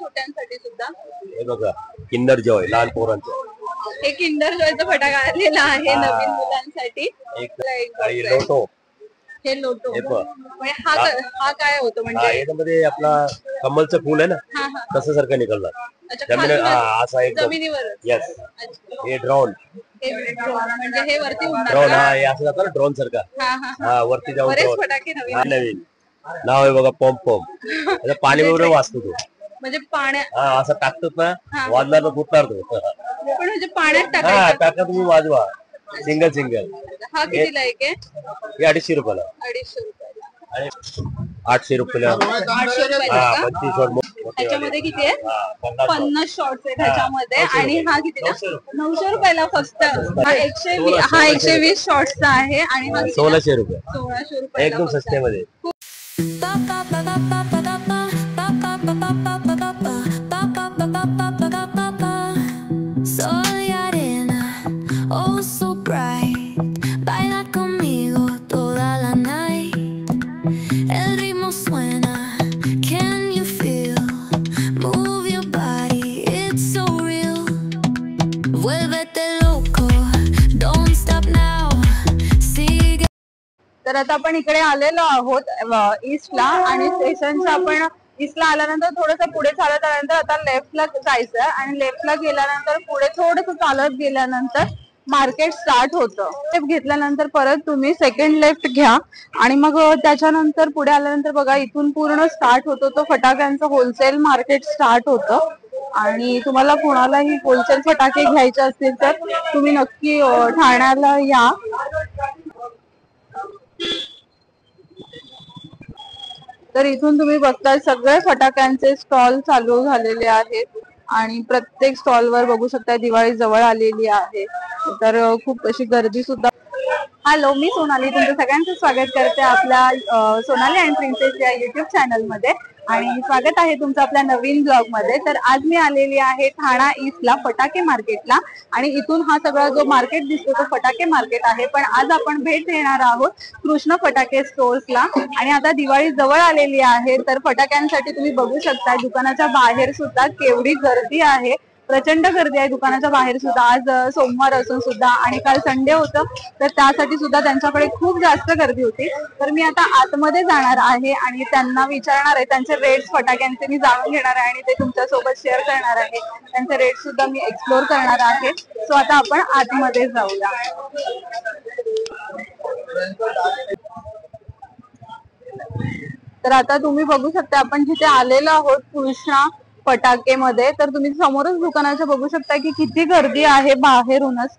छोट्यांसाठी सुद्धा हे बघा किंडर जॉय लहान पोरांचं. हे किंडर जॉयचा फटाका आलेला आहे नवीन मुलांसाठी. आणि लोटो हे लोटो हे बघ. म्हणजे हा काय होतो म्हणजे याच्यामध्ये आपला कमलचं फुल आहे ना हा हा तसं सारखं निघालं असा एक जमिनीवर. यस. हे ड्रोन म्हणजे हे वरती ड्रोन हे असं जातं ना ड्रोन सारखं. हा वरती जाऊन बरेच फटाके नवीन नाव आहे बघा पॉम्प पॉम्प. पाणी वगैरे वाचतो तो म्हणजे पाण्यात असं टाकतो ना वाजला फुटणार तो. पण म्हणजे पाण्यात टाका तुम्ही वाजवा सिंगल सिंगल. हा कितीला एक आहे? हे 250 रुपयाला. 250 रुपयाला आणि 800 रुपयाला. 800 रुपयाला 25 शॉट. ह्याच्यामध्ये किती आहे? 50 शॉर्ट्स आहेत ह्याच्यामध्ये. आणि हा कितीला? 900 रुपयाला फक्त. हा 120 शॉर्ट्सचा आहे आणि हा 1600 रुपये. 1600 रुपये एकदम स्वस्त्यामध्ये. तर आता आपण इकडे आलेलो आहोत ईस्टला आणि स्टेशनच्या आपण ईस्टला आल्यानंतर थोडंसं पुढे चालत आल्यानंतर आता लेफ्टला जायचं आणि लेफ्टला गेल्यानंतर पुढे थोडंसं चालत गेल्यानंतर मार्केट स्टार्ट होतं. लेफ्ट घेतल्यानंतर परत तुम्ही सेकंड लेफ्ट घ्या आणि मग त्याच्यानंतर पुढे आल्यानंतर बघा इथून पूर्ण स्टार्ट होतो तो फटाक्यांचं होलसेल मार्केट स्टार्ट होतं. आणि तुम्हाला कोणालाही होलसेल फटाके घ्यायचे असतील तर तुम्ही नक्की ठाण्याला या. तर इथून तुम्ही बघताय सगळे फटाक्यांचे स्टॉल चालू झालेले आहेत आणि प्रत्येक स्टॉलवर बघू शकता दिवाळी जवळ आलेली आहे. तर खूप अशी गर्दी सुद्धा. हॅलो, मी सोनाली तुमचं सगळ्यांचं स्वागत करते आपल्या सोनाली अँड प्रिन्सेस या युट्यूब चॅनल मध्ये आणि स्वागत आहे तुमचं आपल्या नवीन ब्लॉग मध्ये. तर आज मी आलेली आहे ठाणा ईस्टला फटाके मार्केटला आणि इथून हा सगळा जो मार्केट दिसतो तो फटाके मार्केट आहे. पण आज आपण भेट देणार आहोत कृष्ण फटाके स्टोर्सला आणि आता दिवाळी जवळ आलेली आहे तर फटाक्यांसाठी तुम्ही बघू शकता दुकानाच्या बाहेर सुद्धा केवढी गर्दी आहे. प्रचंड गर्दी आहे दुकानाच्या बाहेर सुद्धा. आज सोमवार असून सुद्धा आणि काल संडे होतं तर त्यासाठी सुद्धा त्यांच्याकडे खूप जास्त गर्दी होती. तर मी आता आतमध्ये जाणार आहे आणि त्यांना विचारणार आहे त्यांचे रेट्स फटाक्यांचे मी जाणून घेणार आहे आणि ते तुमच्या सोबत शेअर करणार आहे. त्यांचे रेट सुद्धा मी एक्सप्लोर करणार आहे. सो आता आपण आतमध्ये जाऊया. तर आता तुम्ही बघू शकता आपण जिथे आलेलो आहोत कृष्णा फटाके मध्ये तर तुम्ही समोरच दुकानाच्या बघू शकता की किती गर्दी आहे. बाहेरूनच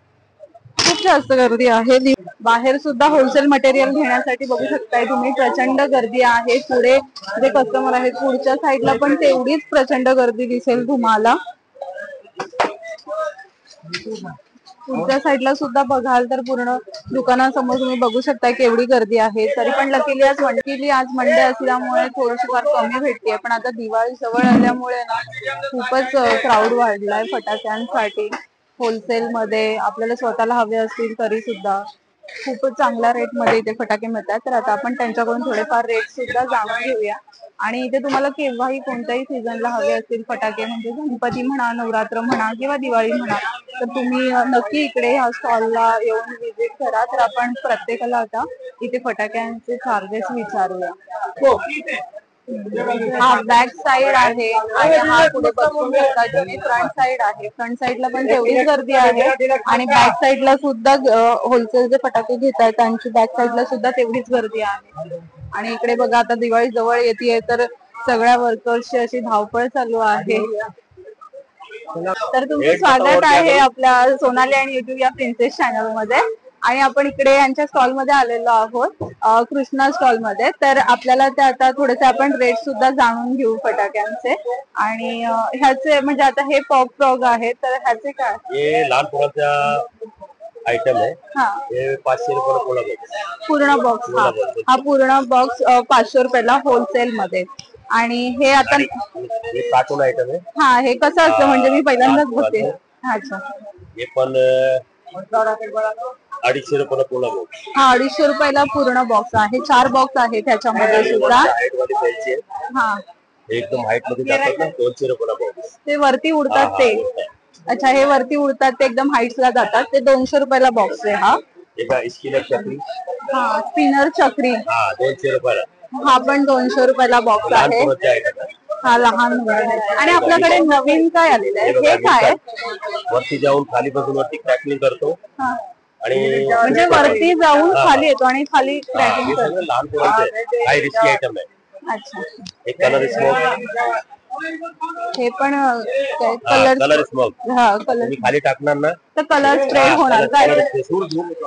खूप जास्त गर्दी आहे. बाहेर सुद्धा होलसेल मटेरियल घेण्यासाठी बघू शकताय तुम्ही प्रचंड गर्दी आहे. पुढे जे कस्टमर आहेत पुढच्या साईडला पण तेवढीच प्रचंड गर्दी दिसेल तुम्हाला. पुढच्या साईडला सुद्धा बघाल तर पूर्ण दुकानासमोर तुम्ही बघू शकता केवढी गर्दी आहे. तरी पण लकीली आज मंडे असल्यामुळे थोडीशी फार कमी भेटते. पण आता दिवाळी जवळ आल्यामुळे ना खूपच क्राऊड वाढलाय फटाक्यांसाठी. होलसेल मध्ये आपल्याला स्वतःला हवे असतील तरी सुद्धा खूपच चांगल्या रेट मध्ये इथे फटाके मिळतात. तर आता आपण त्यांच्याकडून थोडेफार रेट सुद्धा जाणून घेऊया. आणि इथे तुम्हाला केव्हाही कोणत्याही सीझनला हवे असतील फटाके म्हणजे गणपती म्हणा, नवरात्र म्हणा किंवा दिवाळी म्हणा तर तुम्ही नक्की इकडे ह्या स्टॉलला येऊन व्हिजिट करा. तर आपण प्रत्येकाला आता इथे फटाक्यांचे चार्जेस विचारूया. हा बॅक साइड आहे आणि हा पुढे बघून फ्रंट साइड आहे. फ्रंट साइडला पण तेवढीच गर्दी आहे आणि बॅक साइडला सुद्धा होलसेल जे फटाके घेतात त्यांची बॅक साइडला सुद्धा तेवढीच गर्दी आहे. आणि इकडे बघा आता दिवाळी जवळ येते तर सगळ्या वर्कर्सची अशी धावपळ चालू आहे. तर तुमचं स्वागत आहे आपल्या सोनाली आणि युट्यूब या प्रिन्सेस चॅनल मध्ये. आणि आपण इकडे यांच्या स्टॉल मध्ये आलेलो आहोत कृष्णा स्टॉल मध्ये. तर आपल्याला ते आता थोडेसे आपण रेट सुद्धा जाणून घेऊ फटाक्यांचे. आणि ह्याचे म्हणजे आता हे पॉप फ्रॉग आहे तर ह्याचे काय? हे लहान पोरांचा आयटम आहे. हे 500 रुपयाला पूर्ण बॉक्स. हा पूर्ण बॉक्स 500 रुपयाला होलसेल मध्ये. आणि हे आता कार्टून आयटम आहे. हा हे कसं असतं म्हणजे मी पहिल्यांदाच बघते. अच्छा, हे पण 250 रुपयाला पूर्ण बॉक्स. हा 250 रुपयाला पूर्ण बॉक्स आहे. 4 बॉक्स आहे त्याच्यामध्ये सुद्धा. हा एकदम हाईट मध्ये जातात ना, 200 रुपयाला बॉक्स. ते वरती उडतात ते. अच्छा, हे वरती उडतात ते एकदम हाईट्स ला जातात ते 200 रुपयाला बॉक्स आहे हा. स्पिनर चक्री. हा, स्पिनर चक्री. 200 रुपयाला. हा पण 200 रुपयाला बॉक्स आहे. हा लहान मुलांना. आणि आपल्याकडे नवीन काय आलेलं आहे, हे काय? वरती जाऊन खाली बसून वरती क्रॅकलिंग करतो. आणि म्हणजे वरती जाऊन खाली येतो आणि खाली क्रॅकिंग करतो. लहान पोरांचे हाय रिस्की आयटम आहे. अच्छा. एक कलर स्मोक. हे पण कलर स्मोक. हा, कलर तुम्ही खाली टाकणार ना तर कलर स्प्रेड होणार काय?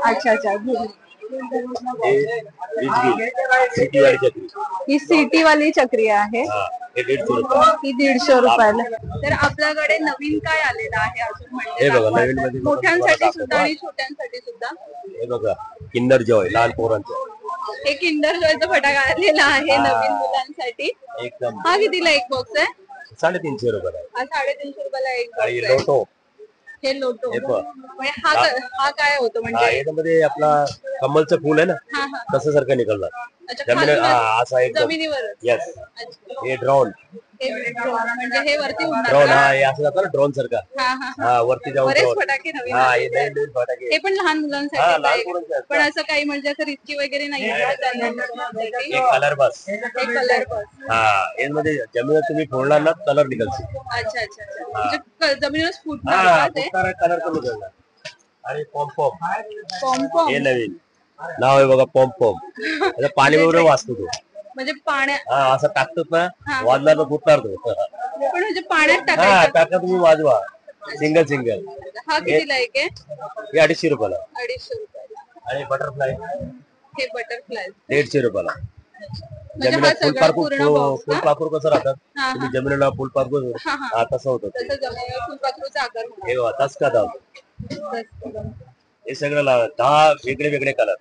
अच्छा अच्छा. सिटी वाली चक्री. ही सिटी वाली चक्री आहे. ही 150 रुपयाला. तर आपल्याकडे नवीन काय आलेलं आहे अजून म्हणजे? हे बघा नवीन मध्ये मोठ्यांसाठी सुद्धा आणि छोट्यांसाठी सुद्धा. हे बघा किंडर जॉय लहान पोरांचं. हे किंडर जॉयचा फटाका आलेला आहे नवीन मुलांसाठी. एकदम. हा कितीला एक बॉक्स आहे? 350 रुपयाला. हा 350 रुपयाला एक बॉक्स आहे. लोटो. हे लोटो. हा काय होतं म्हणजे? याच्यामध्ये आपला कमलचं फुल आहे ना, तसं सारखं निघालं असा एक जमिनीवर. यस. हे ड्रोन. म्हणजे हे वरती ड्रोन. हे असं जातं ना ड्रोन सारखा. वरती जाऊन फटाके नवीन. फटाके. हे पण लहान मुलांसाठी. पण असं काही म्हणजे असं रिस्की वगैरे नाही. कलर बस. कलर बस. यामध्ये जमिनीवर तुम्ही फोडणार ना कलर निघाल. अच्छा अच्छा अच्छा. म्हणजे जमिनीवर फुटणार कलर कमी करणार. आणि पॉम्पॉम. पॉम्पॉम हे नवीन नाव आहे बघा. पॉम्पॉम. पाणी वगैरे वाचतो तो. म्हणजे पाण्यात असं टाकतो ना, वाजला तर फुटणार तो. पण म्हणजे पाण्यात टाकायचं. टाका तुम्ही वाजवा. सिंगल. हा कितीला एक आहे? हे 250 रुपयाला. 250 रुपयाला. आणि बटरफ्लाय. हे बटरफ्लाय 150 रुपयाला. म्हणजे फुलपाखरू कसं राहतात तुम्ही जमिनीला फुलपाखरू तसं होतं. फुलपाखरूचा आकार. हे तस का दाम. हे सगळं 10 वेगळे कलर.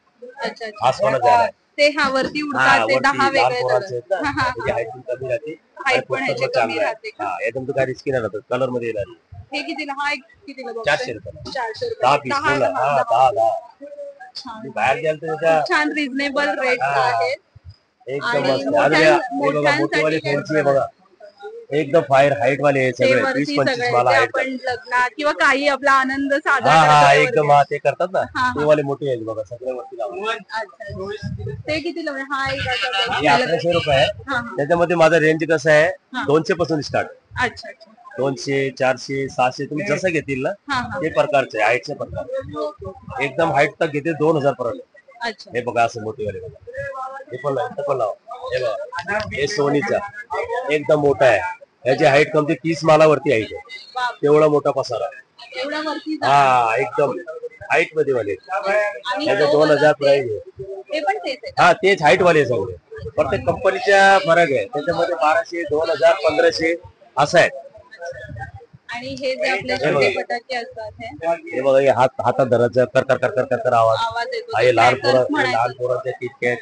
अच्छा. आसमानात जायला ते वरती उडतात ते 10 वेगळे कलर. हाईट कमी राहते. हाईट पण ह्याची कमी राहते. एकदम तर काय रिस्की नाही राहत. कलर मध्ये येणार. हे कितीला? हा एक कितीला बॉक्स? 400 रुपये. 400 10 रुपये. पीस. 10 बाहेर गेलं तर छान रिझनेबल रेट आहेत. एकदम मस्त. मोठीवाली फॅन्सी आहे बघा. एकदम फायर हाईट वाले सगळे 20-25 मला आपण लग्नात किंवा काही आपला आनंद साजरा एकदम ते करतात ना, ते वाले मोठे आहेत बघा सगळे वरती लावून. ते कितीला? हा 1100 रुपये आहे. त्याच्यामध्ये माझं रेंज कसं आहे 200 पासून स्टार्ट. अच्छा. 200, 400, 600 तुम्ही जसं घेतील ना ते प्रकारचे हाईटचे प्रकार. एकदम हाईट तर घेते 2000 पर्यंत. हे बघा असं मोठेवाले बघा. हे पण लावा. हे बघा हे सोनीचा एकदम मोठा आहे. याची हाईट कमते 30 मालावरती हाईट आहे. तेवढा मोठा पसारा. एकदम हाईट मध्ये वाले. त्याचे 2000 प्राइस आहे. तेच हाईट वाले सगळे. प्रत्येक कंपनीच्या फरक आहे. त्याच्यामध्ये 1200, 2000, 1500 असं आहे. आणि हे जे आपले छोटे फटाके असतात हे बघा. हे हातात धरायचं कर आवाज येतो. हे लहान पोरांचे किटकॅट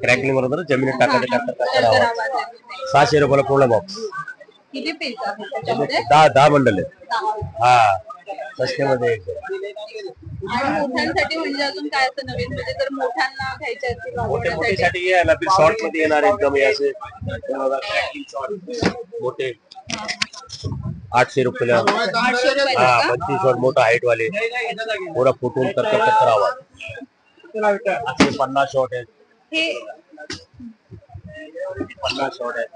क्रॅकलिंग बरोबर जमिनीत टाकायचं आवाज. 600 रुपयाला पूर्ण बॉक्स. किती पीस? 10 बंडल आहे. सस्त्यामध्ये. आणि मोठ्यांसाठी म्हणजे अजून काय असं नवीन म्हणजे जर मोठ्यांना घ्यायचे असतील मोठ्यासाठी शॉर्ट मध्ये येणार एकदम असे मोठे 800 रुपयाला. 25 शॉट मोठा हाईट वाले पुरा फुटून कर आवाज. 50 शॉट आहेत. हे 50 शॉट आहे.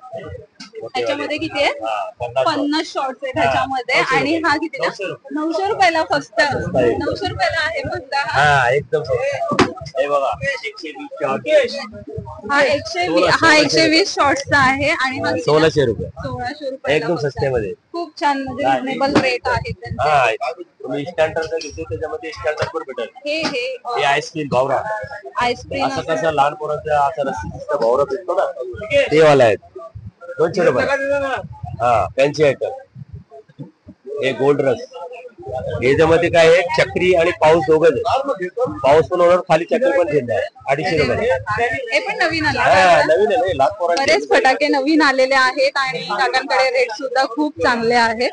त्याच्यामध्ये किती आहे? 50 शॉर्ट्स आहे त्याच्यामध्ये. आणि हा कितीला? 900 रुपयाला. फक्त 900 रुपयाला आहे फक्त. एकदम. हे बघा 120 शॉट. हा 120 शॉर्ट्सचा आहे. आणि हा 1600 रुपये. 1600 रुपये एकदम सस्त्यामध्ये. खूप छान म्हणजे रिजनेबल रेट आहे. तुम्ही स्टँडर्ड घेते त्याच्यामध्ये स्टँडर्ड पण भेटेल. हे आईस्क्रीम भावरा. आईस्क्रीम असं कसं लहान पोरांचा असं रस्सी भावरा भेटतो ना ते वाला आहेत. 200 रुपये. Fancy item. हे गोल्ड रस. याच्यामध्ये काय आहे चक्री आणि पाऊस दोघं. पाऊस पण होणार खाली चक्री पण घेणार. 250 रुपये. हे पण नवीन आले. नवीन आहे लहान पोरांचे. बरेच फटाके नवीन आलेले आहेत आणि काकांकडे रेट सुद्धा खूप चांगले आहेत.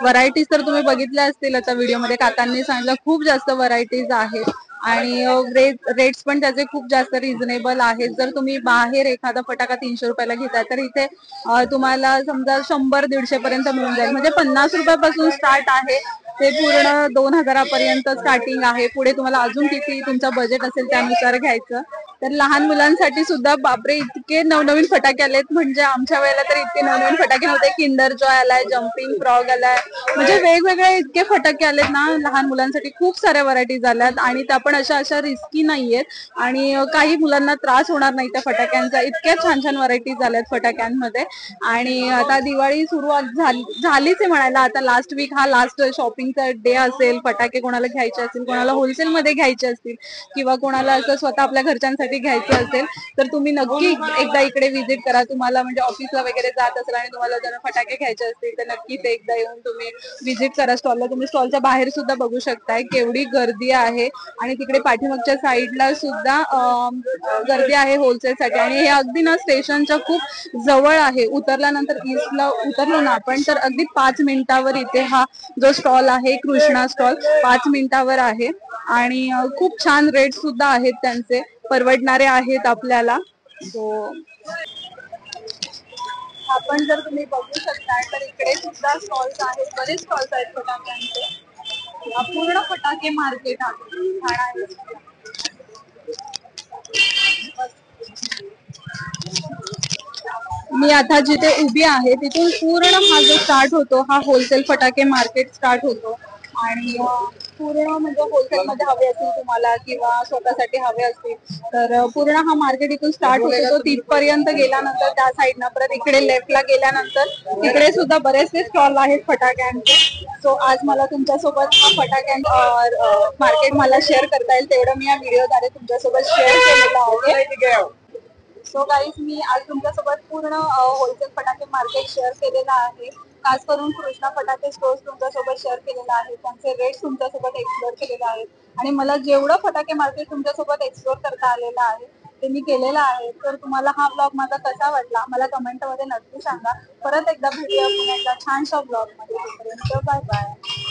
व्हरायटीज तर तुम्ही बघितल्या असतील आता व्हिडिओ मध्ये. काकांनी सांगितलं खूप जास्त व्हरायटीज आहेत. आणि रेट्स पण त्याचे खूप जास्त रिझनेबल आहेत. जर तुम्ही बाहेर एखादा फटाका 300 रुपयाला घेताय तर इथे तुम्हाला समजा 100-150 पर्यंत मिळून जाईल. म्हणजे 50 रुपयापासून स्टार्ट आहे ते पूर्ण 2000 स्टार्टिंग आहे. पुढे तुम्हाला अजून किती तुमचं बजेट असेल त्यानुसार घ्यायचं. तर लहान मुलांसाठी सुद्धा बापरे इतके नवनवीन फटाके आलेत. म्हणजे आमच्या वेळेला तर इतके नवनवीन फटाके नव्हते. किंडर जॉय आलाय, जम्पिंग फ्रॉग आलाय, म्हणजे वेगवेगळे इतके फटाके आलेत ना लहान मुलांसाठी. खूप साऱ्या व्हरायटीज आल्यात आणि त्या पण अशा रिस्की नाहीयेत आणि काही मुलांना त्रास होणार नाही त्या फटाक्यांचा. इतक्या छान छान व्हरायटीज आल्यात फटाक्यांमध्ये. आणि आता दिवाळी सुरुवात झालीच आहे म्हणायला. आता लास्ट वीक हा लास्ट शॉपिंगचा डे असेल. फटाके कोणाला घ्यायचे असतील, कोणाला होलसेल मध्ये घ्यायचे असतील किंवा कोणाला असं स्वतः आपल्या घरच्यांसाठी घ्यायचं असेल तर तुम्ही नक्की एकदा इकडे व्हिजिट करा. तुम्हाला म्हणजे ऑफिसला वगैरे जात असेल आणि तुम्हाला जर फटाके घ्यायचे असतील तर नक्की ते एकदा येऊन तुम्ही व्हिजिट करा स्टॉलला. तुम्ही स्टॉलच्या बाहेर सुद्धा बघू शकताय केवढी गर्दी आहे आणि तिकडे पाठीमागच्या साईडला सुद्धा गर्दी आहे होलसेलसाठी. आणि हे अगदी ना स्टेशनच्या खूप जवळ आहे. उतरल्यानंतर ईस्टला उतरलो ना आपण तर अगदी 5 मिनिटावर इथे हा जो स्टॉल आहे कृष्णा स्टॉल 5 मिनिटावर आहे. आणि खूप छान रेट सुद्धा आहेत त्यांचे, परवडणारे आहेत आपल्याला. आपण जर तुम्ही बघू शकता तर इकडे सुद्धा स्टॉल्स आहेत, बरेच स्टॉल्स आहेत फटाक्यांचे. पूर्ण फटाके मार्केट आहे. मी आता जिथे उभी आहे तिथून पूर्ण हा जो स्टार्ट होतो हा होलसेल फटाके मार्केट स्टार्ट होतो. आणि पूर्ण म्हणजे होलसेल मध्ये हवे असतील तुम्हाला किंवा स्वतःसाठी हवे असतील तर पूर्ण हा मार्केट इथून स्टार्ट होतो. तो तिथपर्यंत गेल्यानंतर त्या साईडनं परत इकडे लेफ्टला गेल्यानंतर तिकडे सुद्धा बरेचसे स्टॉल आहेत फटाक्यांचे. सो आज मला तुमच्यासोबत हा फटाक्यांचा मार्केट मला शेअर करता येईल तेवढं मी या व्हिडिओद्वारे तुमच्यासोबत शेअर केलेलं आहे. सो गाईज मी आज तुमच्यासोबत पूर्ण होलसेल फटाके मार्केट शेअर केलेलं आहे. खास करून कृष्णा फटाके स्टोर्स तुमच्यासोबत शेअर केलेला आहे. त्यांचे रेट्स तुमच्यासोबत एक्सप्लोर केलेले आहेत. आणि मला जेवढं फटाके मार्केट तुमच्यासोबत एक्सप्लोर करता आलेलं आहे ते मी केलेलं आहे. तर तुम्हाला हा ब्लॉग माझा कसा वाटला मला कमेंट मध्ये नक्की सांगा. परत एकदा भेटूया पुन्हा एकदा छानशा ब्लॉग मध्ये. Bye bye.